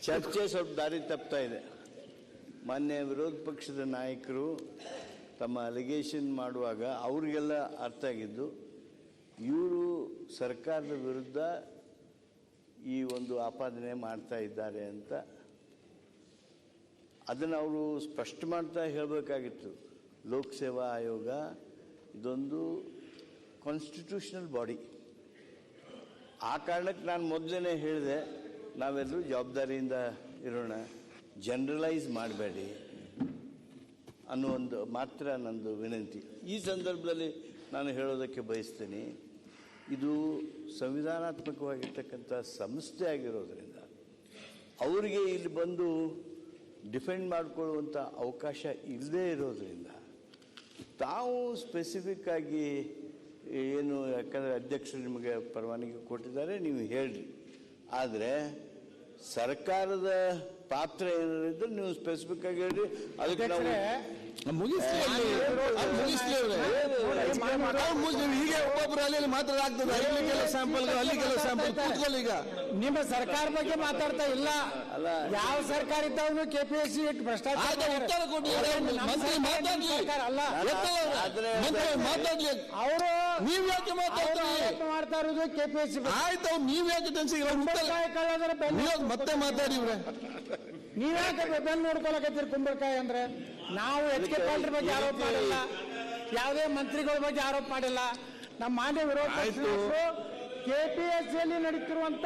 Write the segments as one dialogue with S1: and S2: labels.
S1: ಚರ್ಚೆ ಸ್ವಲ್ಪ ದಾರಿ ತಪ್ತಾ ಇದೆ. ಮಾನ್ಯ ವಿರೋಧ ಪಕ್ಷದ ನಾಯಕರು ತಮ್ಮ ಅಲಿಗೇಷನ್ ಮಾಡುವಾಗ ಅವ್ರಿಗೆಲ್ಲ ಅರ್ಥ ಆಗಿದ್ದು ಇವರು ಸರ್ಕಾರದ ವಿರುದ್ಧ ಈ ಒಂದು ಆಪಾದನೆ ಮಾಡ್ತಾ ಇದ್ದಾರೆ ಅಂತ. ಅದನ್ನು ಅವರು ಸ್ಪಷ್ಟ ಮಾಡ್ತಾ ಹೇಳಬೇಕಾಗಿತ್ತು. ಲೋಕಸೇವಾ ಆಯೋಗ ಇದೊಂದು ಕಾನ್ಸ್ಟಿಟ್ಯೂಷನಲ್ ಬಾಡಿ. ಆ ಕಾರಣಕ್ಕೆ ನಾನು ಮೊದಲೇ ಹೇಳಿದೆ, ನಾವೆಲ್ಲರೂ ಜವಾಬ್ದಾರಿಯಿಂದ ಇರೋಣ, ಜನರಲೈಸ್ ಮಾಡಬೇಡಿ ಅನ್ನೋ ಒಂದು ಮಾತ್ರ ನಂದು ವಿನಂತಿ. ಈ ಸಂದರ್ಭದಲ್ಲಿ ನಾನು ಹೇಳೋದಕ್ಕೆ ಬಯಸ್ತೀನಿ, ಇದು ಸಂವಿಧಾನಾತ್ಮಕವಾಗಿರ್ತಕ್ಕಂಥ ಸಂಸ್ಥೆ ಆಗಿರೋದ್ರಿಂದ ಅವರಿಗೆ ಇಲ್ಲಿ ಬಂದು ಡಿಫೆಂಡ್ ಮಾಡಿಕೊಳ್ಳುವಂಥ ಅವಕಾಶ ಇಲ್ಲದೇ ಇರೋದ್ರಿಂದ ತಾವು ಸ್ಪೆಸಿಫಿಕ್ ಆಗಿ ಏನು, ಯಾಕಂದರೆ ಅಧ್ಯಕ್ಷರು ನಿಮಗೆ ಪರವಾನಗಿ ಕೊಟ್ಟಿದ್ದಾರೆ, ನೀವು ಹೇಳ್ರಿ. ಆದರೆ ಸರ್ಕಾರದ ಪಾತ್ರ ಏನಿದ್ರು ನೀವು ಸ್ಪೆಸಿಫಿಕ್ ಆಗಿ ಹೇಳ್ರಿ. ಅದಕ್ಕೆ ನಾವು
S2: ಹೀಗೆ ಒಬ್ಬೊಬ್ಬರು ಅಲ್ಲಿ ಮಾತಾಡಾಗ್ತದೆ. ಅಲ್ಲಿ ಕೆಲವು ಸ್ಯಾಂಪಲ್, ಅಲ್ಲಿ ಕೆಲವು ಸ್ಯಾಂಪಲ್. ಕೂತ್ಕೊಳ್ಳಿ. ಈಗ
S3: ನಿಮ್ಮ ಸರ್ಕಾರ ಬಗ್ಗೆ ಮಾತಾಡ್ತಾ ಇಲ್ಲ.
S1: ಅಲ್ಲ,
S3: ಯಾವ ಸರ್ಕಾರ ಇದ್ದಾವನು ಕೆಪಿಎಸ್ಸಿ ಭ್ರಷ್ಟಾಚಾರ
S2: ಉತ್ತರ ಕೊಟ್ಟಿದ್ದಾರೆ. ಮಂತ್ರಿ ಮಾತಾಡ್ಲಿ, ಮಾತಾಡ್ಲಿ. ಅವರು
S3: ನೀವ್ ಯಾಕೆ ಮಾಡ್ತಾ ಇರೋದು ಕೆಪಿಎಸ್ಸಿ?
S2: ಆಯ್ತು, ನೀವ್ ಯಾಕೆ ಮತ್ತೆ ಮಾತಾಡಿ.
S3: ನೀವ್ಯಾಕೆ ಬೆನ್ನು ನೋಡ್ಕೊಳಕತ್ತೀರಿ? ಕುಂಬಳಕಾಯಿ ಅಂದ್ರೆ ನಾವು ಎಚ್ ಕೆ ಪಾಟೀಲ್ ಬಗ್ಗೆ ಆರೋಪ ಮಾಡಿಲ್ಲ, ಯಾವುದೇ ಮಂತ್ರಿಗಳ ಬಗ್ಗೆ ಆರೋಪ ಮಾಡಿಲ್ಲ. ನಮ್ಮ ಮಾನ್ಯ ವಿರೋಧ ಪಕ್ಷದವರು ಕೆಪಿಎಸ್ಸಿಯಲ್ಲಿ ನಡೀತಿರುವಂತ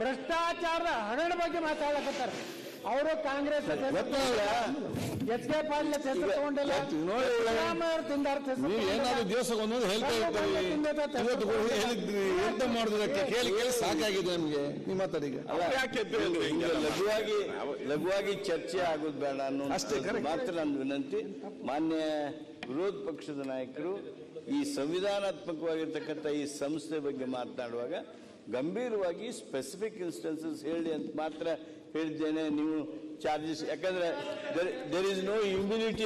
S3: ಭ್ರಷ್ಟಾಚಾರದ ಹಗರಣ ಬಗ್ಗೆ ಮಾತಾಡಕತ್ತಾರೆ. ಅವರು ಕಾಂಗ್ರೆಸ್ ಎಚ್ ಕೆ ಪಾಟೀಲ್ ಹೆಸರು ತಗೊಂಡಿಲ್ಲ,
S2: ಏನಾದ್ರು ದಿವಸಕ್ಕೊಂದೊಂದು ಹೇಳ್ತಾ ಇರ್ತೀವಿ. ಮಾಡೋದಕ್ಕೆ ಕೇಳಿ ಕೇಳಿ ಸಾಕಾಗಿದೆ ನಮ್ಗೆ. ನಿಮ್ಮ ಮಾತಾಡಿಗೆ
S1: ಲಘುವಾಗಿ ಚರ್ಚೆ ಆಗೋದು ಬೇಡ ಅನ್ನೋ ಅಷ್ಟೇ ಮಾತ್ರ ನನ್ನ ವಿನಂತಿ. ಮಾನ್ಯ ವಿರೋಧ ಪಕ್ಷದ ನಾಯಕರು ಈ ಸಂವಿಧಾನಾತ್ಮಕವಾಗಿರ್ತಕ್ಕಂಥ ಈ ಸಂಸ್ಥೆ ಬಗ್ಗೆ ಮಾತನಾಡುವಾಗ ಗಂಭೀರವಾಗಿ ಸ್ಪೆಸಿಫಿಕ್ ಇನ್ಸ್ಟೆನ್ಸಸ್ ಹೇಳಿ ಅಂತ ಮಾತ್ರ ಹೇಳಿದ್ದೇನೆ. ನೀವು ಚಾರ್ಜಸ್, ಯಾಕಂದ್ರೆ there is no immunity.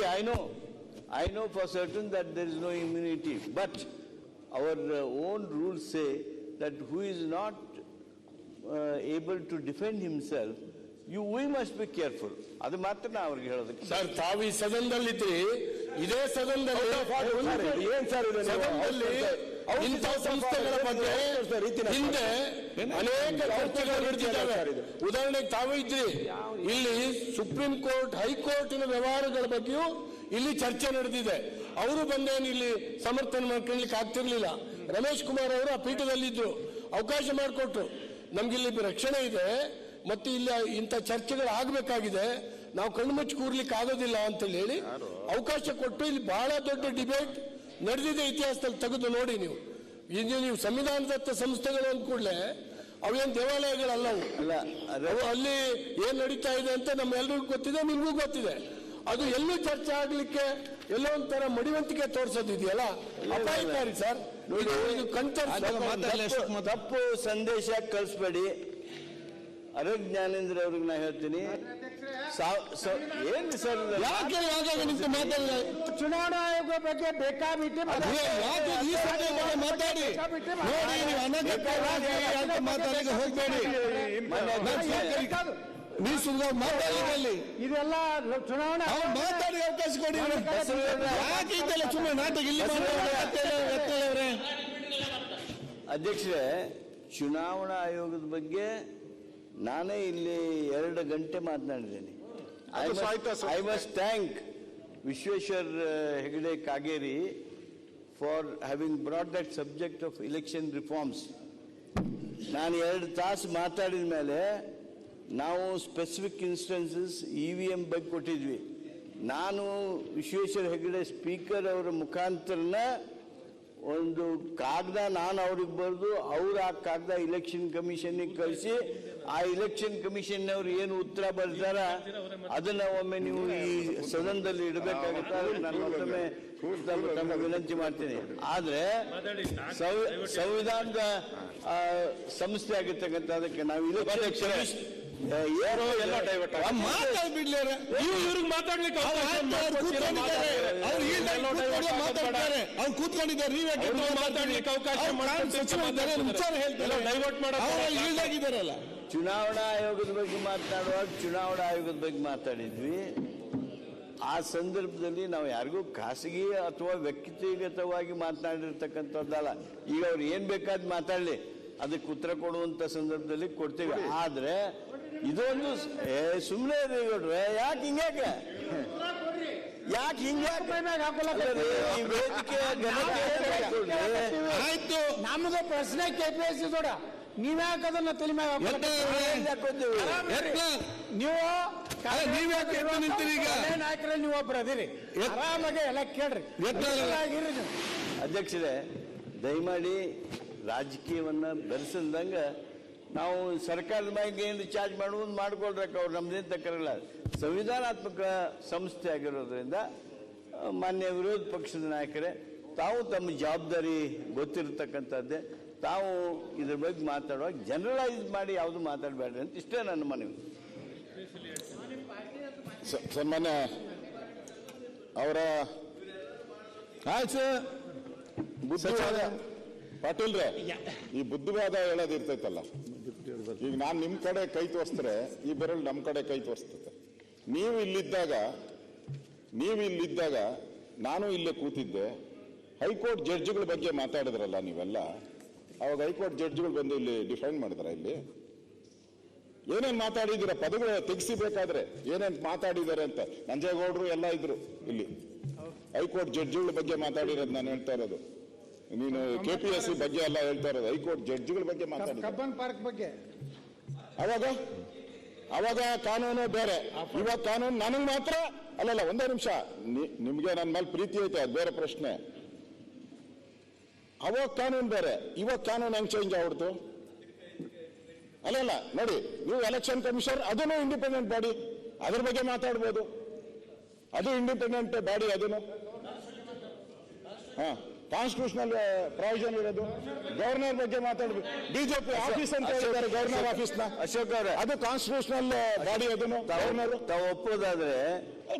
S1: I know for certain that there is no immunity, but our own rules say that who is not able to defend himself, we must be careful. ಅದು ಮಾತ್ರ ನಾ ಅವ್ರಿಗೆ ಹೇಳೋದಕ್ಕೆ.
S4: Sir, ತಾವು ಈ ಸದನದಲ್ಲಿದ್ರಿ, ಇದೇ ಸದನದಲ್ಲಿ ಇಂಥ ಸಂಸ್ಥೆಗಳ ಬಗ್ಗೆ ಹಿಂದೆ ಅನೇಕ ಚರ್ಚೆಗಳು ನಡೆದಿದ್ದಾವೆ. ಉದಾಹರಣೆಗೆ ತಾವು ಇದ್ರಿ, ಇಲ್ಲಿ ಸುಪ್ರೀಂ ಕೋರ್ಟ್, ಹೈಕೋರ್ಟಿನ ವ್ಯವಹಾರಗಳ ಬಗ್ಗೆಯೂ ಇಲ್ಲಿ ಚರ್ಚೆ ನಡೆದಿದೆ. ಅವರು ಬಂದೇನು ಇಲ್ಲಿ ಸಮರ್ಥನೆ ಮಾಡ್ಕೊಳ್ಳಿಕ್ಕೆ ಆಗ್ತಿರ್ಲಿಲ್ಲ. ರಮೇಶ್ ಕುಮಾರ್ ಅವರು ಆ ಪೀಠದಲ್ಲಿದ್ರು, ಅವಕಾಶ ಮಾಡಿಕೊಟ್ರು. ನಮ್ಗಿಲ್ಲಿ ರಕ್ಷಣೆ ಇದೆ ಮತ್ತು ಇಲ್ಲಿ ಇಂಥ ಚರ್ಚೆಗಳು ಆಗಬೇಕಾಗಿದೆ, ನಾವು ಕಣ್ಣು ಮುಚ್ಚಿ ಕೂರ್ಲಿಕ್ಕೆ ಆಗೋದಿಲ್ಲ ಅಂತ ಹೇಳಿ ಅವಕಾಶ ಕೊಟ್ಟು ಇಲ್ಲಿ ಬಹಳ ದೊಡ್ಡ ಡಿಬೇಟ್ ನಡೆದಿದೆ. ಇತಿಹಾಸದಲ್ಲಿ ತೆಗೆದು ನೋಡಿ ನೀವು. ನೀವು ಸಂವಿಧಾನದತ್ತ ಸಂಸ್ಥೆಗಳು ಅಂದ ಕೂಡಲೇ ಅವೇನು ದೇವಾಲಯಗಳಲ್ಲವು. ಅಲ್ಲಿ ಏನ್ ನಡೀತಾ ಇದೆ ಅಂತ ನಮ್ಮೆಲ್ಲರಿಗೂ ಗೊತ್ತಿದೆ, ನಿಮಗೂ ಗೊತ್ತಿದೆ. ಅದು ಎಲ್ಲೂ ಚರ್ಚೆ ಆಗ್ಲಿಕ್ಕೆ ಎಲ್ಲೋ ಒಂಥರ ಮಡಿವಂತಿಕೆ ತೋರಿಸೋದಿದೆಯಲ್ಲ, ಅಪಾಯಕಾರಿ ಸರ್. ಇದು
S1: ತಪ್ಪು ಸಂದೇಶ ಕಳಿಸ್ಬೇಡಿ. ಅರಗ್ ಜ್ಞಾನೇಂದ್ರ ಅವ್ರಿಗೆ ನಾ ಹೇಳ್ತೀನಿ, ಏನು ಸರ್
S3: ಚುನಾವಣಾ ಆಯೋಗ ಬಗ್ಗೆ ಬೇಕಾಬಿಟ್ಟು
S2: ಮಾತಾಡಿ ಮಾತಾಡಿಗೆ ಹೋಗ್ಬೇಡಿ. ನೀವು ಸುಮ್ಮನೆ ಮಾತಾಡಿ,
S3: ಇದೆಲ್ಲ ಚುನಾವಣಾ
S2: ಮಾತಾಡಿ ಅವಕಾಶ ಕೊಡಿ. ಯಾಕೆ ಸುಮ್ಮನೆ ನಾಟಕ ಇಲ್ಲಿ
S1: ಅಧ್ಯಕ್ಷರೇ, ಚುನಾವಣಾ ಆಯೋಗದ ಬಗ್ಗೆ ನಾನೇ ಇಲ್ಲಿ 2 ಗಂಟೆ ಮಾತನಾಡಿದ್ದೇನೆ. I must thank Vishweshwar Hegde Kageri for having brought that subject of election reforms. ನಾನು 2 ತಾಸು ಮಾತಾಡಿದ ಮೇಲೆ ನಾವು ಸ್ಪೆಸಿಫಿಕ್ ಇನ್ಸ್ಟೆನ್ಸಸ್ EVM ಬಗ್ಗೆ ಕೊಟ್ಟಿದ್ವಿ. ನಾನು ವಿಶ್ವೇಶ್ವರ ಹೆಗಡೆ ಸ್ಪೀಕರ್ ಅವರ ಮುಖಾಂತರನ ಒಂದು ಕಾಗದ ನಾನು ಅವ್ರಿಗೆ ಬರೆದು, ಅವ್ರು ಆ ಕಾಗದ ಇಲೆಕ್ಷನ್ ಕಮಿಷನ್ಗೆ ಕಳಿಸಿ, ಆ ಇಲೆಕ್ಷನ್ ಕಮಿಷನ್ನವ್ರು ಏನು ಉತ್ತರ ಬರ್ತಾರ ಅದನ್ನ ಒಮ್ಮೆ ನೀವು ಈ ಸದನದಲ್ಲಿ ಇಡಬೇಕಾಗುತ್ತೆ. ನಾನು ಮತ್ತೊಮ್ಮೆ ತಮ್ಮ ವಿನಂತಿ ಮಾಡ್ತೀನಿ. ಆದ್ರೆ ಸಂವಿಧಾನದ ಸಂಸ್ಥೆ ಆಗಿರ್ತಕ್ಕಂಥ ಅದಕ್ಕೆ ನಾವು ಇಲೆಕ್ಷನ್
S2: ಮಾತಾಡ್ಲಿಕ್ಕೆ ಅವ್ರು ಕೂತ್ಕೊಂಡಿದ್ದಾರೆ. ನೀವೇ ಮಾತಾಡ್ಲಿಕ್ಕೆ ಅವಕಾಶ ಡೈವರ್ಟ್ ಮಾಡಾಗಿದ್ದಾರಲ್ಲ.
S1: ಚುನಾವಣಾ ಆಯೋಗದ ಬಗ್ಗೆ ಮಾತನಾಡುವಾಗ ಚುನಾವಣಾ ಆಯೋಗದ ಬಗ್ಗೆ ಮಾತಾಡಿದ್ವಿ. ಆ ಸಂದರ್ಭದಲ್ಲಿ ನಾವು ಯಾರಿಗೂ ಖಾಸಗಿ ಅಥವಾ ವ್ಯಕ್ತಿಗತವಾಗಿ ಮಾತನಾಡಿರ್ತಕ್ಕಂಥದ್ದಲ್ಲ. ಈಗ ಅವ್ರು ಏನ್ ಬೇಕಾದ್ ಮಾತಾಡಲಿ, ಅದಕ್ಕೆ ಉತ್ತರ ಕೊಡುವಂತ ಸಂದರ್ಭದಲ್ಲಿ ಕೊಡ್ತೇವೆ. ಆದ್ರೆ ಇದೊಂದು ಸುಮ್ಮನೆ ಯಾಕೆ ಹಿಂಗ್ಯಾಕೆ ಈ ವೇದಿಕೆ
S3: ಆಯ್ತು, ನಮ್ದು ಪ್ರಶ್ನೆ ಕೆಪಿಎಸ್ಸಿ ದೊಡ್ಡ ನೀವ್ಯಾಕೆ ಅದನ್ನ ತಲೆ ಮ್ಯಾಗ ನಾಯಕರಲ್ಲಿ ನೀವು ಒಬ್ರು ಅದಿರಿ, ಆರಾಮಾಗಿ ಎಲ್ಲ ಕೇಳ್ರಿ.
S1: ಅಧ್ಯಕ್ಷರೇ, ದಯಮಾಡಿ ರಾಜಕೀಯವನ್ನ ಬೆರೆಸಲ್ದಂಗ ನಾವು ಸರ್ಕಾರದ ಬಗ್ಗೆ ಏನು ಚಾರ್ಜ್ ಮಾಡುವುದು ಮಾಡ್ಕೊಳ್ರಕ್ಕ, ಅವ್ರು ನಮ್ದೇನು ತಕ್ಕರಲ್ಲ. ಸಂವಿಧಾನಾತ್ಮಕ ಸಂಸ್ಥೆ ಆಗಿರೋದ್ರಿಂದ ಮಾನ್ಯ ವಿರೋಧ ಪಕ್ಷದ ನಾಯಕರೇ, ತಾವು ತಮ್ಮ ಜವಾಬ್ದಾರಿ ಗೊತ್ತಿರತಕ್ಕಂಥದ್ದೇ. ತಾವು ಇದ್ರ ಬಗ್ಗೆ ಮಾತಾಡುವಾಗ ಜನರಲೈಸ್ ಮಾಡಿ ಯಾವುದು ಮಾತಾಡಬೇಡ್ರಿ ಅಂತ ಇಷ್ಟೇ ನನ್ನ ಮನವಿ.
S2: ಸನ್ಮಾನ್ಯ ಅವರ ಬುದ್ಧಿವಾದ ಪಾಟೀಲ್ರೆ, ಈ ಬುದ್ಧಿವಾದ ಹೇಳೋದಿರ್ತೈತಲ್ಲ, ಈಗ ನಾನು ನಿಮ್ ಕಡೆ ಕೈ ತೋರಿಸಿದ್ರೆ ಈ ಬೆರಳು ನಮ್ ಕಡೆ ಕೈ ತೋರಿಸ್ತೈತೆ. ನೀವು ಇಲ್ಲಿದ್ದಾಗ ನಾನು ಇಲ್ಲೇ ಕೂತಿದ್ದೆ. ಹೈಕೋರ್ಟ್ ಜಡ್ಜ್ಗಳ ಬಗ್ಗೆ ಮಾತಾಡಿದ್ರಲ್ಲ ನೀವೆಲ್ಲ, ಅವಾಗ ಹೈಕೋರ್ಟ್ ಜಡ್ಜ್ಗಳು ಬಂದು ಇಲ್ಲಿ ಡಿಫೈನ್ ಮಾಡಿದ್ರ, ಇಲ್ಲಿ ಏನೇನ್ ಮಾತಾಡಿದಿರ ಪದಗಳು ತೆಗಿಸಿಬೇಕಾದ್ರೆ ಏನೇನ್ ಮಾತಾಡಿದ್ದಾರೆ ಅಂತ. ನಂಜೇಗೌಡರು ಎಲ್ಲ ಇದ್ರು ಇಲ್ಲಿ. ಹೈಕೋರ್ಟ್ ಜಡ್ಜ್ಗಳ ಬಗ್ಗೆ ಮಾತಾಡಿರೋದು ನಾನು ಹೇಳ್ತಾ ಇರೋದು. ನೀನು KPSC ಬಗ್ಗೆ ಎಲ್ಲ ಹೇಳ್ತಾ ಇರೋದು, ಹೈಕೋರ್ಟ್ ಜಡ್ಜ್ಗಳ ಬಗ್ಗೆ ಮಾತಾಡಿದ.
S3: ಕಬ್ಬನ್ ಪಾರ್ಕ್ ಬಗ್ಗೆ
S2: ಅವಾಗ ಕಾನೂನು ಬೇರೆ, ಇವಾಗ ಕಾನೂನು ನನಗೆ ಮಾತ್ರ ಅಲ್ಲಲ್ಲ. ಒಂದೇ ನಿಮಿಷ, ನಿಮ್ಗೆ ನನ್ನ ಮೇಲೆ ಪ್ರೀತಿ ಐತೆ, ಅದು ಬೇರೆ ಪ್ರಶ್ನೆ. ಅವಾಗ ಕಾನೂನು ಬೇರೆ, ಇವಾಗ ಕಾನೂನು ಹೆಂಗ್ ಚೇಂಜ್ ಆಗ್ಬಿಡ್ತು? ಅಲ್ಲಲ್ಲ ನೋಡಿ, ನೀವು ಎಲೆಕ್ಷನ್ ಕಮಿಷನರ್, ಅದನ್ನು ಇಂಡಿಪೆಂಡೆಂಟ್ ಬಾಡಿ, ಅದ್ರ ಬಗ್ಗೆ ಮಾತಾಡ್ಬೋದು. ಅದು ಇಂಡಿಪೆಂಡೆಂಟ್ ಬಾಡಿ, ಅದನ್ನು ಕಾನ್ಸ್ಟಿಟ್ಯೂಷನಲ್ ಪ್ರಾವಿಷನ್ ಇರೋದು. ಗವರ್ನರ್ ಬಗ್ಗೆ ಮಾತಾಡ್ಬೇಕು. ಬಿಜೆಪಿ ಆಫೀಸ್ ಅಂತ ಹೇಳಿದ್ದಾರೆ, ಗವರ್ನರ್ ಆಫೀಸ್ ನ.
S1: ಅಶೋಕ್ ಅವರೇ,
S2: ಅದು ಕಾನ್ಸ್ಟಿಟ್ಯೂಷನಲ್ ಬಾಡಿ, ಅದನ್ನು ಗವರ್ನರ್
S1: ತಾವು ಒಪ್ಪೋದಾದ್ರೆ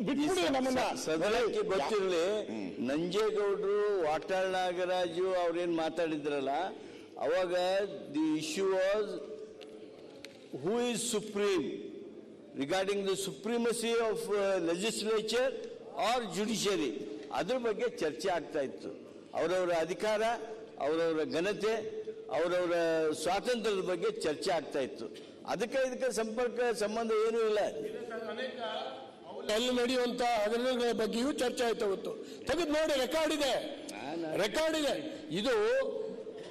S2: ಬಿಟ್ಬಿಡಿ ನಮ್ಮನ್ನ.
S1: ಸದನಕ್ಕೆ ಗೊತ್ತಿರಲಿ, ನಂಜೇಗೌಡರು, ವಾಟಾಳ್ ನಾಗರಾಜು ಅವ್ರೇನ್ ಮಾತಾಡಿದ್ರಲ್ಲ, ಅವಾಗ the issue was who is supreme regarding the supremacy of legislature or judiciary. ಅದ್ರ ಬಗ್ಗೆ ಚರ್ಚೆ ಆಗ್ತಾ ಇತ್ತು. ಅವರವರ ಅಧಿಕಾರ, ಅವರವರ ಘನತೆ, ಅವರವರ ಸ್ವಾತಂತ್ರ್ಯದ ಬಗ್ಗೆ ಚರ್ಚೆ ಆಗ್ತಾ ಇತ್ತು. ಇದಕ್ಕೆ ಸಂಬಂಧ ಏನೂ ಇಲ್ಲ.
S4: ಅಲ್ಲಿ ನಡೆಯುವಂತ ಹಗರಣಗಳ ಬಗ್ಗೆಯೂ ಚರ್ಚೆ ಆಯ್ತು. ಹೊತ್ತು ತೆಗೆದು ನೋಡಿ, ರೆಕಾರ್ಡ್ ಇದೆ. ಇದು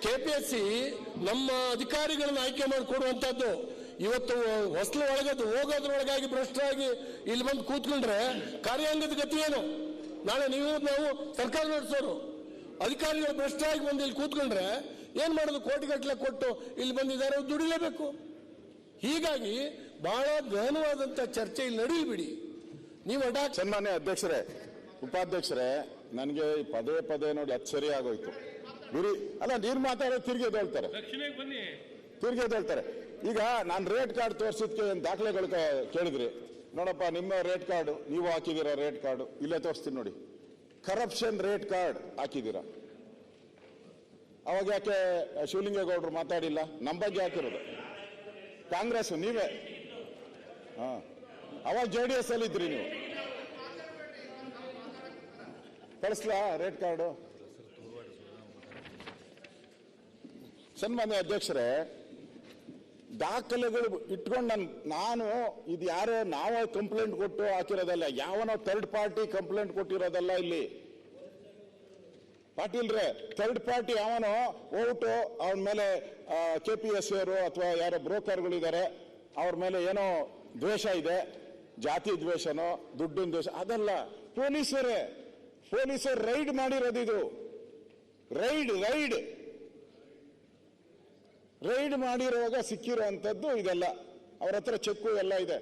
S4: KPSC ನಮ್ಮ ಅಧಿಕಾರಿಗಳನ್ನ ಆಯ್ಕೆ ಮಾಡಿ ಕೊಡುವಂತದ್ದು. ಇವತ್ತು ಹೊಸಲು ಒಳಗದು ಹೋಗೋದ್ರೊಳಗಾಗಿ ಭ್ರಷ್ಟರಾಗಿ ಇಲ್ಲಿ ಬಂದು ಕೂತ್ಕೊಂಡ್ರೆ ಕಾರ್ಯಾಂಗದ ಗತಿ ಏನು? ನಾಳೆ ನಾವು ಸರ್ಕಾರ ನಡೆಸೋರು, ಅಧಿಕಾರಿಗಳು ಭ್ರಷ್ಟರಾಗಿ ಬಂದು ಇಲ್ಲಿ ಕೂತ್ಕೊಂಡ್ರೆ ಏನ್ ಮಾಡೋದು? ಕೋಟಿಗಟ್ಟಲೆ ಕೊಟ್ಟು ಇಲ್ಲಿ ಬಂದಿದ್ದಾರೆ, ದುಡಿಲೇಬೇಕು. ಹೀಗಾಗಿ ಬಹಳ ಗಹನವಾದಂತ ಚರ್ಚೆ ಇಲ್ಲಿ ನಡೀಲಿ. ನೀವು
S2: ಸನ್ಮಾನ್ಯ ಅಧ್ಯಕ್ಷರೇ, ಉಪಾಧ್ಯಕ್ಷರೇ, ನನಗೆ ಪದೇ ನೋಡಿ ಅಚ್ಚರಿ ಆಗೋಯ್ತು. ಅಲ್ಲ, ನೀರು ಮಾತಾಡೋ ತಿರ್ಗಿ ಹೇಳ್ತಾರೆ. ಈಗ ನಾನು ರೇಟ್ ಕಾರ್ಡ್ ತೋರಿಸಿದ್ಕೆ ದಾಖಲೆಗಳು ಕೇಳಿದ್ರಿ. ನೋಡಪ್ಪ, ನಿಮ್ಮ ರೇಟ್ ಕಾರ್ಡ್ ನೀವು ಹಾಕಿದ್ದೀರಾ, ರೇಟ್ ಕಾರ್ಡ್ ಇಲ್ಲೇ ತೋರಿಸ್ತೀನಿ ನೋಡಿ. ಕರಪ್ಷನ್ ರೇಟ್ ಕಾರ್ಡ್ ಹಾಕಿದ್ದೀರಾ. ಅವಾಗ ಯಾಕೆ ಶಿವಲಿಂಗೇಗೌಡರು ಮಾತಾಡಿಲ್ಲ? ನಮ್ಮ ಬಗ್ಗೆ ಹಾಕಿರೋದು ಕಾಂಗ್ರೆಸ್, ನೀವೇ. ಅವಾಗ JDS ಅಲ್ಲಿ ಇದ್ರಿ ನೀವು. ಕಳಿಸ್ಲಾ ರೇಟ್ ಕಾರ್ಡು? ಸನ್ಮಾನ್ಯ ಅಧ್ಯಕ್ಷರೇ, ದಾಖಲೆಗಳು ಇಟ್ಕೊಂಡು ನಾನು ಇದು ಯಾರೋ ನಾವು ಕಂಪ್ಲೇಂಟ್ ಕೊಟ್ಟು ಹಾಕಿರೋದಲ್ಲ, ಯಾವನೋ ಥರ್ಡ್ ಪಾರ್ಟಿ ಕಂಪ್ಲೇಂಟ್ ಕೊಟ್ಟಿರೋದಲ್ಲ ಇಲ್ಲಿ. ಪಾಟೀಲ್ರೆ, ಥರ್ಡ್ ಪಾರ್ಟಿ ಯಾವನೋ ಹೋಗ್ಬಿಟ್ಟು ಅವನ ಮೇಲೆ KPSC ಅವರು ಅಥವಾ ಯಾರೋ ಬ್ರೋಕರ್ಗಳಿದ್ದಾರೆ, ಅವ್ರ ಮೇಲೆ ಏನೋ ದ್ವೇಷ ಇದೆ, ಜಾತಿ ದ್ವೇಷನೋ ದುಡ್ಡಿನ ದ್ವೇಷ, ಅದಲ್ಲ. ಪೊಲೀಸರು ರೈಡ್ ಮಾಡಿರೋದು. ಇದು ರೈಡ್ ಮಾಡಿರುವಾಗ ಸಿಕ್ಕಿರೋ ಅಂಥದ್ದು ಇದೆಲ್ಲ. ಅವ್ರ ಹತ್ರ ಚೆಕ್ಕು ಎಲ್ಲ ಇದೆ.